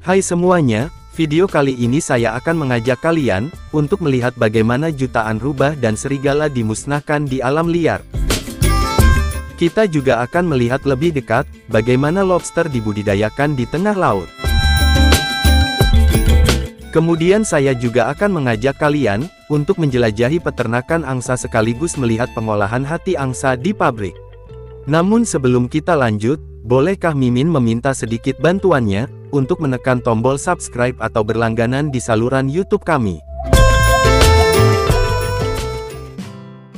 Hai semuanya, video kali ini saya akan mengajak kalian untuk melihat bagaimana jutaan rubah dan serigala dimusnahkan di alam liar. Kita juga akan melihat lebih dekat bagaimana lobster dibudidayakan di tengah laut. Kemudian saya juga akan mengajak kalian untuk menjelajahi peternakan angsa sekaligus melihat pengolahan hati angsa di pabrik. Namun sebelum kita lanjut, bolehkah Mimin meminta sedikit bantuannya untuk menekan tombol subscribe atau berlangganan di saluran YouTube kami.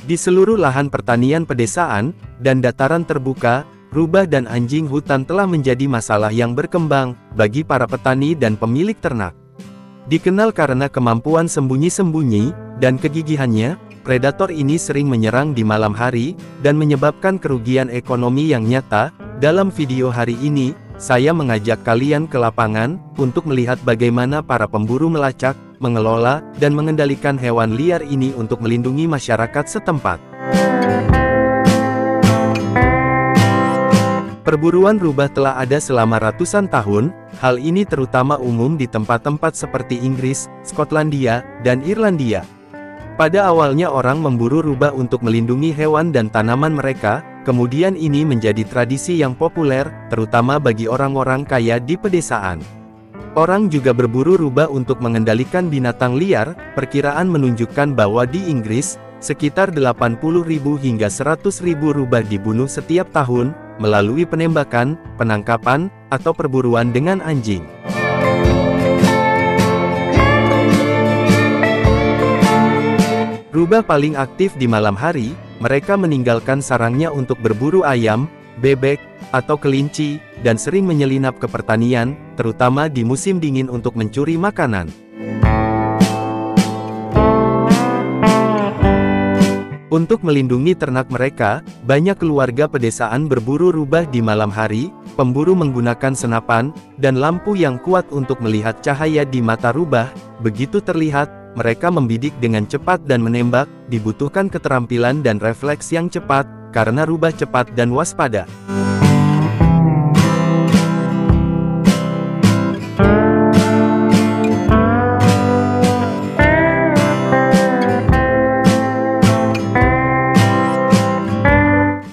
Di seluruh lahan pertanian pedesaan dan dataran terbuka, rubah dan anjing hutan telah menjadi masalah yang berkembang bagi para petani dan pemilik ternak. Dikenal karena kemampuan sembunyi-sembunyi dan kegigihannya, predator ini sering menyerang di malam hari dan menyebabkan kerugian ekonomi yang nyata. Dalam video hari ini, saya mengajak kalian ke lapangan untuk melihat bagaimana para pemburu melacak, mengelola, dan mengendalikan hewan liar ini untuk melindungi masyarakat setempat. Perburuan rubah telah ada selama ratusan tahun. Hal ini terutama umum di tempat-tempat seperti Inggris, Skotlandia, dan Irlandia. Pada awalnya orang memburu rubah untuk melindungi hewan dan tanaman mereka, kemudian ini menjadi tradisi yang populer, terutama bagi orang-orang kaya di pedesaan. Orang juga berburu rubah untuk mengendalikan binatang liar. Perkiraan menunjukkan bahwa di Inggris, sekitar 80.000 hingga 100.000 rubah dibunuh setiap tahun, melalui penembakan, penangkapan, atau perburuan dengan anjing. Rubah paling aktif di malam hari, mereka meninggalkan sarangnya untuk berburu ayam, bebek, atau kelinci, dan sering menyelinap ke pertanian, terutama di musim dingin untuk mencuri makanan. Untuk melindungi ternak mereka, banyak keluarga pedesaan berburu rubah di malam hari. Pemburu menggunakan senapan dan lampu yang kuat untuk melihat cahaya di mata rubah. Begitu terlihat, mereka membidik dengan cepat dan menembak. Dibutuhkan keterampilan dan refleks yang cepat, karena rubah cepat dan waspada.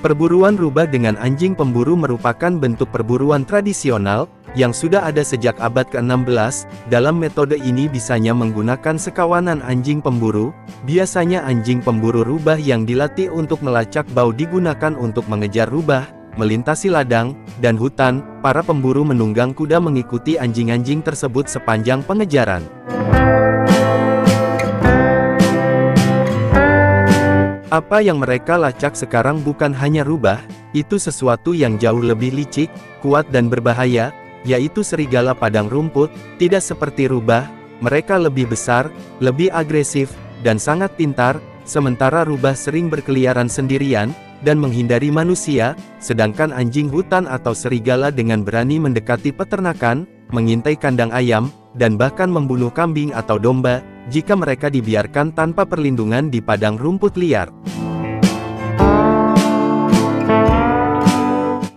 Perburuan rubah dengan anjing pemburu merupakan bentuk perburuan tradisional, yang sudah ada sejak abad ke-16. Dalam metode ini biasanya menggunakan sekawanan anjing pemburu. Biasanya anjing pemburu rubah yang dilatih untuk melacak bau digunakan untuk mengejar rubah, melintasi ladang, dan hutan. Para pemburu menunggang kuda mengikuti anjing-anjing tersebut sepanjang pengejaran. Apa yang mereka lacak sekarang bukan hanya rubah, itu sesuatu yang jauh lebih licik, kuat dan berbahaya, yaitu serigala padang rumput. Tidak seperti rubah, mereka lebih besar, lebih agresif, dan sangat pintar. Sementara rubah sering berkeliaran sendirian, dan menghindari manusia, sedangkan anjing hutan atau serigala dengan berani mendekati peternakan, mengintai kandang ayam, dan bahkan membunuh kambing atau domba, jika mereka dibiarkan tanpa perlindungan di padang rumput liar.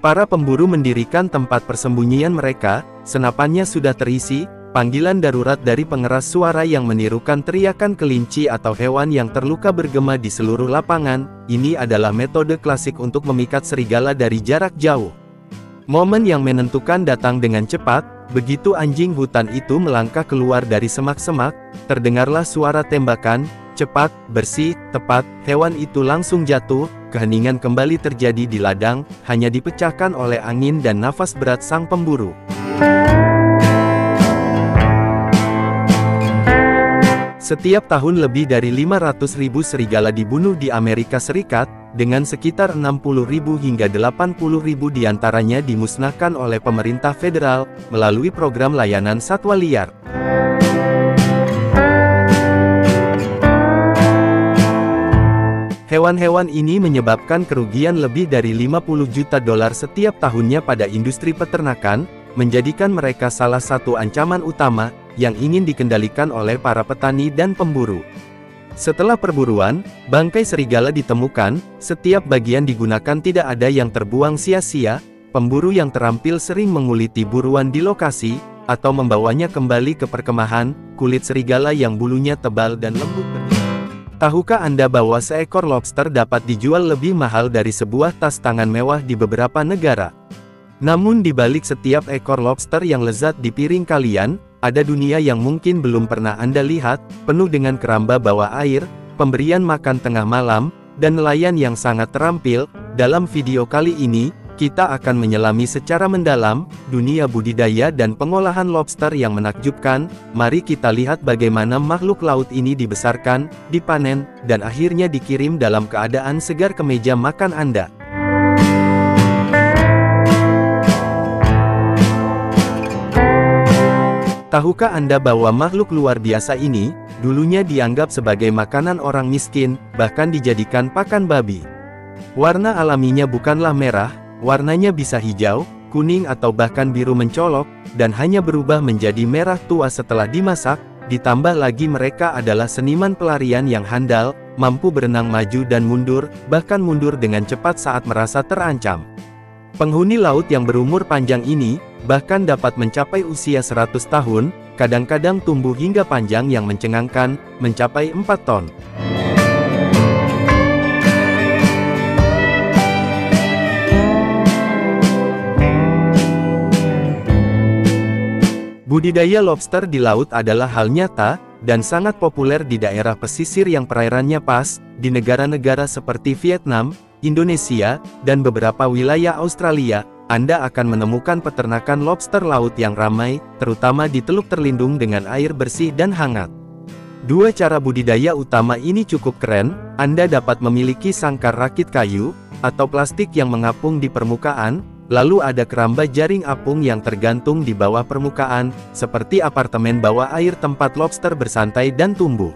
Para pemburu mendirikan tempat persembunyian mereka, senapannya sudah terisi, panggilan darurat dari pengeras suara yang menirukan teriakan kelinci atau hewan yang terluka bergema di seluruh lapangan. Ini adalah metode klasik untuk memikat serigala dari jarak jauh. Momen yang menentukan datang dengan cepat. Begitu anjing hutan itu melangkah keluar dari semak-semak, terdengarlah suara tembakan, cepat, bersih, tepat, hewan itu langsung jatuh. Keheningan kembali terjadi di ladang, hanya dipecahkan oleh angin dan nafas berat sang pemburu. Setiap tahun lebih dari 500.000 serigala dibunuh di Amerika Serikat, dengan sekitar 60.000 hingga 80.000 diantaranya dimusnahkan oleh pemerintah federal, melalui program layanan satwa liar. Hewan-hewan ini menyebabkan kerugian lebih dari $50 juta setiap tahunnya pada industri peternakan, menjadikan mereka salah satu ancaman utama, yang ingin dikendalikan oleh para petani dan pemburu. Setelah perburuan, bangkai serigala ditemukan. Setiap bagian digunakan, tidak ada yang terbuang sia-sia. Pemburu yang terampil sering menguliti buruan di lokasi, atau membawanya kembali ke perkemahan, kulit serigala yang bulunya tebal dan lembut berdiri. Tahukah Anda bahwa seekor lobster dapat dijual lebih mahal dari sebuah tas tangan mewah di beberapa negara? Namun di balik setiap ekor lobster yang lezat di piring kalian, ada dunia yang mungkin belum pernah Anda lihat, penuh dengan keramba bawah air, pemberian makan tengah malam, dan nelayan yang sangat terampil. Dalam video kali ini, kita akan menyelami secara mendalam dunia budidaya dan pengolahan lobster yang menakjubkan. Mari kita lihat bagaimana makhluk laut ini dibesarkan, dipanen, dan akhirnya dikirim dalam keadaan segar ke meja makan Anda. Tahukah Anda bahwa makhluk luar biasa ini, dulunya dianggap sebagai makanan orang miskin, bahkan dijadikan pakan babi? Warna alaminya bukanlah merah, warnanya bisa hijau, kuning atau bahkan biru mencolok, dan hanya berubah menjadi merah tua setelah dimasak. Ditambah lagi mereka adalah seniman pelarian yang handal, mampu berenang maju dan mundur, bahkan mundur dengan cepat saat merasa terancam. Penghuni laut yang berumur panjang ini, bahkan dapat mencapai usia 100 tahun, kadang-kadang tumbuh hingga panjang yang mencengangkan, mencapai 4 ton. Budidaya lobster di laut adalah hal nyata, dan sangat populer di daerah pesisir yang perairannya pas, di negara-negara seperti Vietnam, Indonesia, dan beberapa wilayah Australia. Anda akan menemukan peternakan lobster laut yang ramai, terutama di teluk terlindung dengan air bersih dan hangat. Dua cara budidaya utama ini cukup keren. Anda dapat memiliki sangkar rakit kayu, atau plastik yang mengapung di permukaan, lalu ada keramba jaring apung yang tergantung di bawah permukaan, seperti apartemen bawah air tempat lobster bersantai dan tumbuh.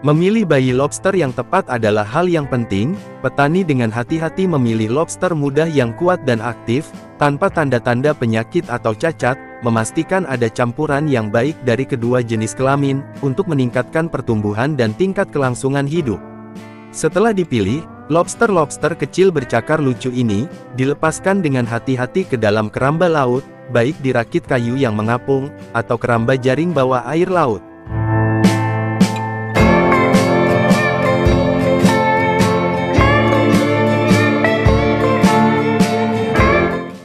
Memilih bayi lobster yang tepat adalah hal yang penting. Petani dengan hati-hati memilih lobster muda yang kuat dan aktif, tanpa tanda-tanda penyakit atau cacat, memastikan ada campuran yang baik dari kedua jenis kelamin, untuk meningkatkan pertumbuhan dan tingkat kelangsungan hidup. Setelah dipilih, lobster-lobster kecil bercakar lucu ini, dilepaskan dengan hati-hati ke dalam keramba laut, baik di rakit kayu yang mengapung, atau keramba jaring bawah air laut.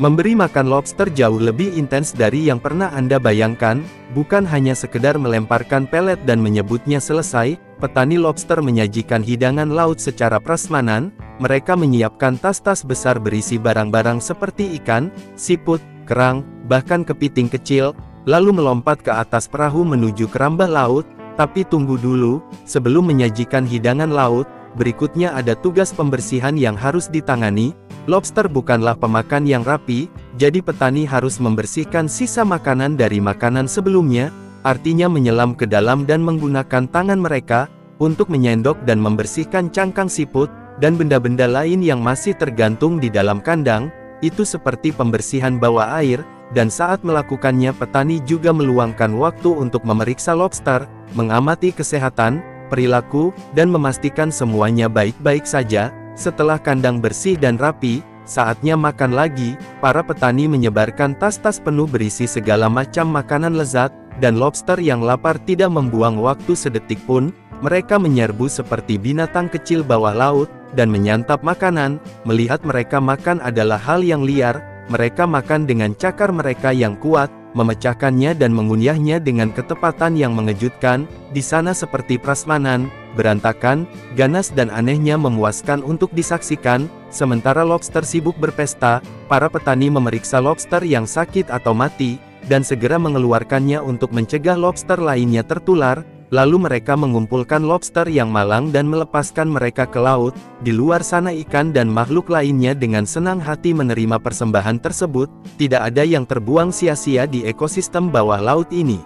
Memberi makan lobster jauh lebih intens dari yang pernah Anda bayangkan, bukan hanya sekedar melemparkan pelet dan menyebutnya selesai. Petani lobster menyajikan hidangan laut secara prasmanan. Mereka menyiapkan tas-tas besar berisi barang-barang seperti ikan, siput, kerang, bahkan kepiting kecil, lalu melompat ke atas perahu menuju keramba laut. Tapi tunggu dulu, sebelum menyajikan hidangan laut, berikutnya ada tugas pembersihan yang harus ditangani. Lobster bukanlah pemakan yang rapi, jadi petani harus membersihkan sisa makanan dari makanan sebelumnya, artinya menyelam ke dalam dan menggunakan tangan mereka, untuk menyendok dan membersihkan cangkang siput, dan benda-benda lain yang masih tergantung di dalam kandang. Itu seperti pembersihan bawah air, dan saat melakukannya petani juga meluangkan waktu untuk memeriksa lobster, mengamati kesehatan, perilaku, dan memastikan semuanya baik-baik saja. Setelah kandang bersih dan rapi, saatnya makan lagi. Para petani menyebarkan tas-tas penuh berisi segala macam makanan lezat, dan lobster yang lapar tidak membuang waktu sedetik pun. Mereka menyerbu seperti binatang kecil bawah laut, dan menyantap makanan. Melihat mereka makan adalah hal yang liar. Mereka makan dengan cakar mereka yang kuat, memecahkannya dan mengunyahnya dengan ketepatan yang mengejutkan. Di sana seperti prasmanan, berantakan, ganas dan anehnya memuaskan untuk disaksikan. Sementara lobster sibuk berpesta, para petani memeriksa lobster yang sakit atau mati, dan segera mengeluarkannya untuk mencegah lobster lainnya tertular. Lalu mereka mengumpulkan lobster yang malang dan melepaskan mereka ke laut. Di luar sana ikan dan makhluk lainnya dengan senang hati menerima persembahan tersebut. Tidak ada yang terbuang sia-sia di ekosistem bawah laut ini.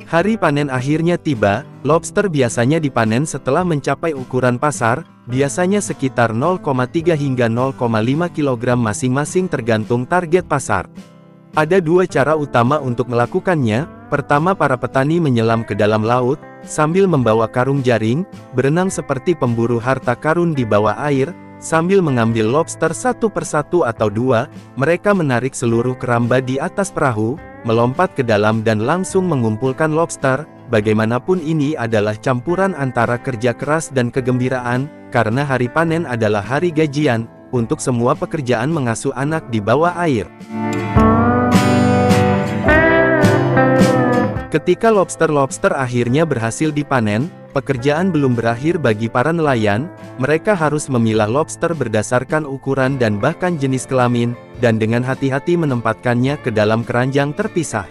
Hari panen akhirnya tiba. Lobster biasanya dipanen setelah mencapai ukuran pasar, biasanya sekitar 0,3 hingga 0,5 kg masing-masing tergantung target pasar. Ada dua cara utama untuk melakukannya. Pertama, para petani menyelam ke dalam laut, sambil membawa karung jaring, berenang seperti pemburu harta karun di bawah air, sambil mengambil lobster satu persatu atau dua. Mereka menarik seluruh keramba di atas perahu, melompat ke dalam dan langsung mengumpulkan lobster. Bagaimanapun ini adalah campuran antara kerja keras dan kegembiraan, karena hari panen adalah hari gajian, untuk semua pekerjaan mengasuh anak di bawah air. Ketika lobster-lobster akhirnya berhasil dipanen, pekerjaan belum berakhir bagi para nelayan. Mereka harus memilah lobster berdasarkan ukuran dan bahkan jenis kelamin, dan dengan hati-hati menempatkannya ke dalam keranjang terpisah.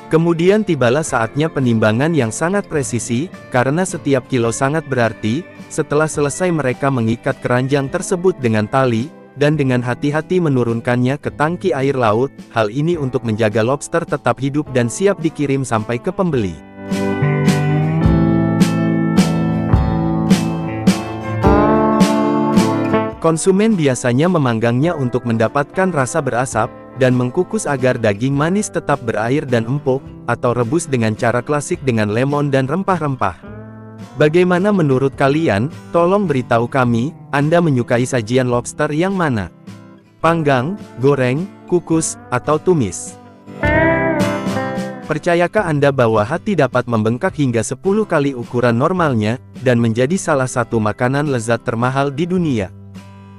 Kemudian tibalah saatnya penimbangan yang sangat presisi, karena setiap kilo sangat berarti. Setelah selesai mereka mengikat keranjang tersebut dengan tali, dan dengan hati-hati menurunkannya ke tangki air laut. Hal ini untuk menjaga lobster tetap hidup dan siap dikirim sampai ke pembeli. Konsumen biasanya memanggangnya untuk mendapatkan rasa berasap, dan mengkukus agar daging manis tetap berair dan empuk, atau rebus dengan cara klasik dengan lemon dan rempah-rempah. Bagaimana menurut kalian? Tolong beritahu kami, Anda menyukai sajian lobster yang mana? Panggang, goreng, kukus, atau tumis? Percayakah Anda bahwa hati dapat membengkak hingga 10 kali ukuran normalnya, dan menjadi salah satu makanan lezat termahal di dunia?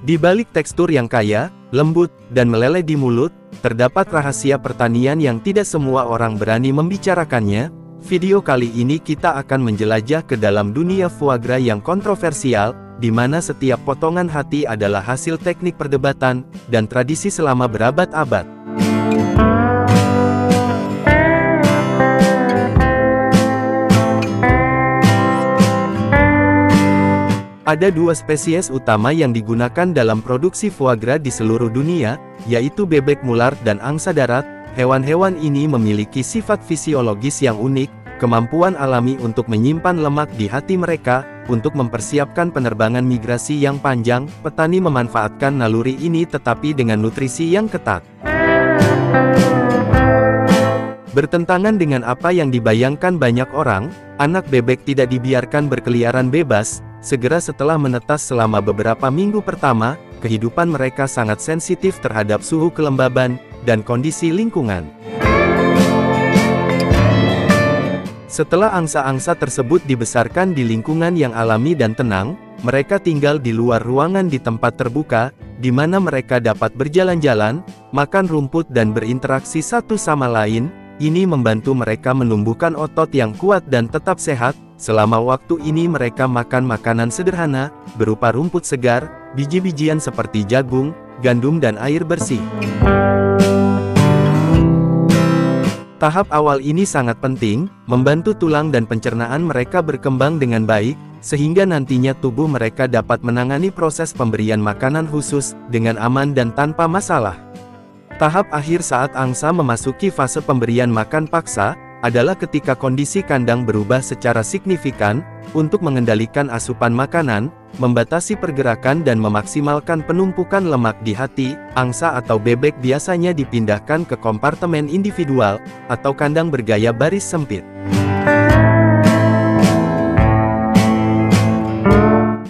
Di balik tekstur yang kaya, lembut, dan meleleh di mulut, terdapat rahasia pertanian yang tidak semua orang berani membicarakannya. Video kali ini kita akan menjelajah ke dalam dunia foie gras yang kontroversial, di mana setiap potongan hati adalah hasil teknik perdebatan, dan tradisi selama berabad-abad. Ada dua spesies utama yang digunakan dalam produksi foie gras di seluruh dunia, yaitu bebek mular dan angsa darat. Hewan-hewan ini memiliki sifat fisiologis yang unik, kemampuan alami untuk menyimpan lemak di hati mereka. Untuk mempersiapkan penerbangan migrasi yang panjang, petani memanfaatkan naluri ini tetapi dengan nutrisi yang ketat. Bertentangan dengan apa yang dibayangkan banyak orang, anak bebek tidak dibiarkan berkeliaran bebas. Segera setelah menetas selama beberapa minggu pertama, kehidupan mereka sangat sensitif terhadap suhu kelembaban dan kondisi lingkungan. Setelah angsa-angsa tersebut dibesarkan di lingkungan yang alami dan tenang, mereka tinggal di luar ruangan di tempat terbuka, di mana mereka dapat berjalan-jalan, makan rumput dan berinteraksi satu sama lain. Ini membantu mereka menumbuhkan otot yang kuat dan tetap sehat. Selama waktu ini mereka makan makanan sederhana, berupa rumput segar, biji-bijian seperti jagung, gandum dan air bersih. Tahap awal ini sangat penting, membantu tulang dan pencernaan mereka berkembang dengan baik, sehingga nantinya tubuh mereka dapat menangani proses pemberian makanan khusus, dengan aman dan tanpa masalah. Tahap akhir saat angsa memasuki fase pemberian makan paksa, adalah ketika kondisi kandang berubah secara signifikan. Untuk mengendalikan asupan makanan, membatasi pergerakan dan memaksimalkan penumpukan lemak di hati, angsa atau bebek biasanya dipindahkan ke kompartemen individual, atau kandang bergaya baris sempit.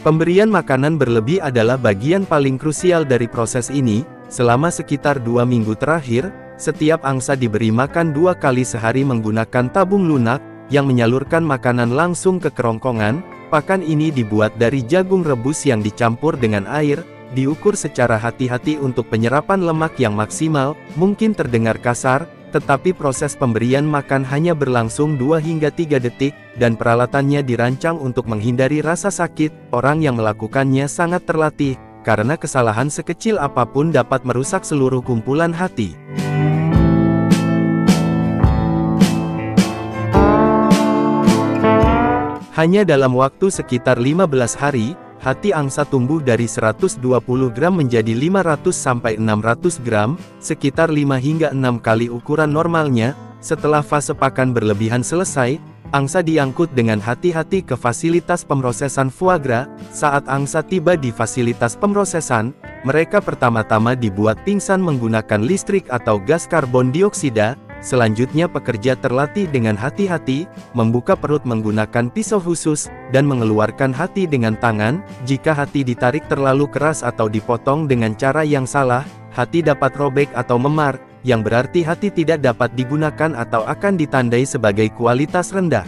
Pemberian makanan berlebih adalah bagian paling krusial dari proses ini. Selama sekitar 2 minggu terakhir, setiap angsa diberi makan 2 kali sehari menggunakan tabung lunak, yang menyalurkan makanan langsung ke kerongkongan. Pakan ini dibuat dari jagung rebus yang dicampur dengan air, diukur secara hati-hati untuk penyerapan lemak yang maksimal. Mungkin terdengar kasar, tetapi proses pemberian makan hanya berlangsung 2 hingga 3 detik, dan peralatannya dirancang untuk menghindari rasa sakit. Orang yang melakukannya sangat terlatih, karena kesalahan sekecil apapun dapat merusak seluruh kumpulan hati. Hanya dalam waktu sekitar 15 hari, hati angsa tumbuh dari 120 gram menjadi 500-600 gram, sekitar 5 hingga 6 kali ukuran normalnya. Setelah fase pakan berlebihan selesai, angsa diangkut dengan hati-hati ke fasilitas pemrosesan foie gras. Saat angsa tiba di fasilitas pemrosesan, mereka pertama-tama dibuat pingsan menggunakan listrik atau gas karbon dioksida. Selanjutnya pekerja terlatih dengan hati-hati, membuka perut menggunakan pisau khusus, dan mengeluarkan hati dengan tangan. Jika hati ditarik terlalu keras atau dipotong dengan cara yang salah, hati dapat robek atau memar, yang berarti hati tidak dapat digunakan atau akan ditandai sebagai kualitas rendah.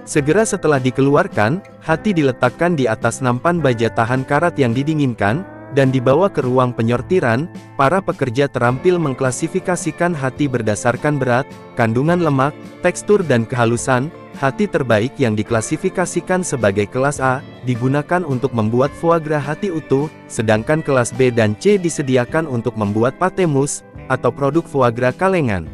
Segera setelah dikeluarkan, hati diletakkan di atas nampan baja tahan karat yang didinginkan, dan dibawa ke ruang penyortiran. Para pekerja terampil mengklasifikasikan hati berdasarkan berat, kandungan lemak, tekstur dan kehalusan. Hati terbaik yang diklasifikasikan sebagai kelas A, digunakan untuk membuat foie gras hati utuh, sedangkan kelas B dan C disediakan untuk membuat pate mousse, atau produk foie gras kalengan.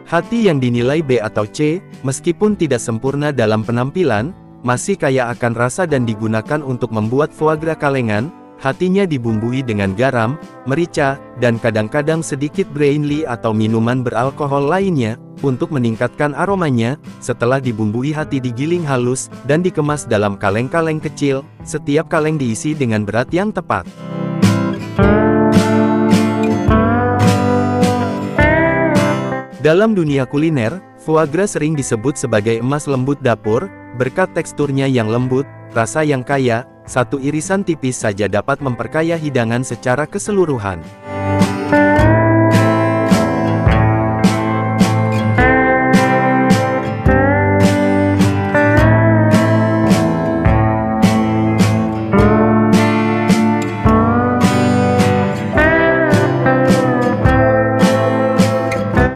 Hati yang dinilai B atau C, meskipun tidak sempurna dalam penampilan, masih kaya akan rasa dan digunakan untuk membuat foie gras kalengan. Hatinya dibumbui dengan garam, merica, dan kadang-kadang sedikit brandy atau minuman beralkohol lainnya, untuk meningkatkan aromanya. Setelah dibumbui, hati digiling halus, dan dikemas dalam kaleng-kaleng kecil. Setiap kaleng diisi dengan berat yang tepat. Dalam dunia kuliner, foie gras sering disebut sebagai emas lembut dapur, berkat teksturnya yang lembut, rasa yang kaya, satu irisan tipis saja dapat memperkaya hidangan secara keseluruhan.